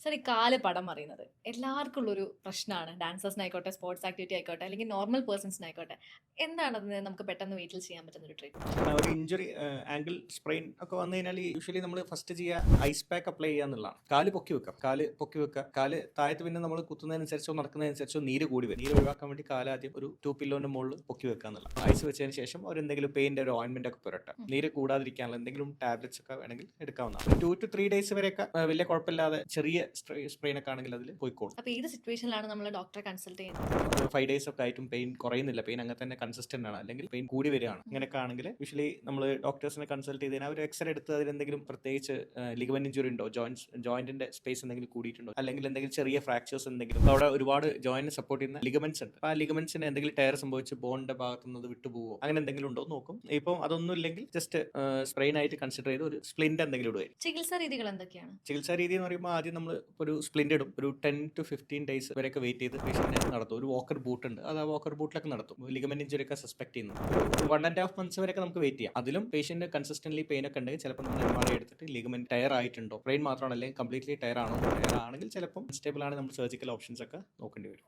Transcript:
Sir ഈ കാല് പടം അറിയുന്നത് എല്ലാവർക്കും ഉള്ളൊരു പ്രശ്നമാണ്. ഡാൻസേഴ്സിനായിക്കോട്ടെ, സ്പോർട്സ് ആക്ടിവിറ്റി ആയിക്കോട്ടെ, അല്ലെങ്കിൽ നോർമൽ പേഴ്സൺസിനായിക്കോട്ടെ. എന്താണ് അതിന് നമുക്ക് പെട്ടെന്ന് വീട്ടിൽ ചെയ്യാൻ പറ്റുന്ന ഒരു ട്രീറ്റ്മെന്റ്? ഒരു ഇഞ്ചുറി ആംഗിൾ സ്പ്രെയിൻ ഒക്കെ വന്നു കഴിഞ്ഞാൽ യൂഷ്വലി നമ്മൾ ഫസ്റ്റ് ചെയ്യുക ഐസ് പാക്ക് അപ്ലൈ ചെയ്യുക എന്നുള്ളതാണ്. കാല് പൊക്കി വെക്കാം, കാല് താഴത്ത് പിന്നെ നമ്മൾ കുത്തുന്നതിനനുസരിച്ചോ നടക്കുന്നതനുസരിച്ചോ നീര് കൂടി വരും. നീര് ഒഴിവാക്കാൻ വേണ്ടി കാല് ആദ്യം ഒരു 2 പില്ലോന്റെ മുകളിൽ പൊക്കി വെക്കുക എന്നുള്ളത്. ഐസ് വെച്ചതിന് ശേഷം ഒരു എന്തെങ്കിലും പെയിന്റ് ഒരു ഓയിൻമെന്റ് ഒക്കെ പുരട്ടെ. നീര് കൂടാതിരിക്കാനുള്ള എന്തെങ്കിലും ടാബ്ലറ്റ്സ് ഒക്കെ വേണമെങ്കിൽ എടുക്കാവുന്നതാണ്. 2 to 3 days വരെയൊക്കെ വലിയ കുഴപ്പമില്ലാതെ ചെറിയ സ്പ്രെയിൻ ഒക്കെ ആണെങ്കിൽ അതിൽ പോയിക്കോളും. അപ്പൊ ഏത് സിറ്റുവേഷനിലാണ് നമ്മൾ ഡോക്ടറെ കൺസൾട്ട് ചെയ്യുന്നത്? 5 days ഒക്കെ ആയിട്ടും പെയിൻ കുറയുന്നില്ല, പെയിൻ അങ്ങനെ തന്നെ കൺസിസ്റ്റന്റ് ആണ്, അല്ലെങ്കിൽ പെയിൻ കൂടി വരികയാണ്, ഇങ്ങനെയൊക്കെ ആണെങ്കിൽ യൂഷ്വലി നമ്മൾ ഡോക്ടേഴ്സിനെ കൺസൾട്ട് ചെയ്ത് അവർ എക്സ്റേ എടുത്ത് അതിൽ എന്തെങ്കിലും പ്രത്യേകിച്ച് ലിഗമെന്റ് ഇഞ്ചുറി ഉണ്ടോ, ജോയിന്റിന്റെ സ്പേസ് എന്തെങ്കിലും കൂടിയിട്ടുണ്ടോ, അല്ലെങ്കിൽ എന്തെങ്കിലും ചെറിയ ഫ്രാക്ചേഴ്സ് എന്തെങ്കിലും, അവിടെ ഒരുപാട് ജോയിന്റ് സപ്പോർട്ട് ചെയ്യുന്ന ലിഗമെന്റ്സ് ഉണ്ട്. ആ ലിഗമെന്റ്സിന് എന്തെങ്കിലും ടയർ സംഭവിച്ച് ബോണിന്റെ ഭാഗത്തു നിന്ന് വിട്ടുപോകുമോ, അങ്ങനെ എന്തെങ്കിലും ഉണ്ടോ നോക്കും. ഇപ്പം അതൊന്നും ഇല്ലെങ്കിൽ ജസ്റ്റ് സ്പ്രെയിൻ ആയിട്ട് കൺസിഡർ ചെയ്ത് ഒരു സ്പ്ലിന്റ് എന്തെങ്കിലും ഇടുക. ചികിത്സാ രീതികൾ എന്തൊക്കെയാണ്? ചികിത്സാ രീതി എന്ന് പറയുമ്പോൾ ആദ്യം നമ്മൾ ഒരു സ്പ്ലിന്റ് ഇടും. ഒരു 10 to 15 days വരെയൊക്കെ വെയിറ്റ് ചെയ്ത് പേഷ്യന്റിനെ നടത്തും. ഒരു വാക്കർ ബൂട്ട് ഉണ്ട്, അത് ആ വാക്കർ ബൂട്ടിലൊക്കെ നടത്തും. ലിഗമെന്റ് ഇഞ്ചുറി ഒക്കെ സസ്പെക്ട് ചെയ്യുന്നു. 1.5 months വരെയൊക്കെ നമുക്ക് വെയിറ്റ് ചെയ്യാം. അതിലും പേഷ്യന്റ് കൺസിസ്റ്റന്റ്ലി പെയിൻ ഒക്കെ ഉണ്ടെങ്കിൽ ചിലപ്പോൾ നമ്മൾ MRI എടുത്തിട്ട് ലിഗമെന്റ് ടയർ ആയിട്ടുണ്ടോ, ബ്രെയിൻ മാത്രമാണോ അല്ലെങ്കിൽ കംപ്ലീറ്റ്ലി ടയർ ആണോ, ടയർ ആണെങ്കിൽ ചിലപ്പം സ്റ്റേബിൾ ആണ്, നമ്മൾ സർജിക്കൽ ഓപ്ഷൻസ് ഒക്കെ നോക്കേണ്ടി വരും.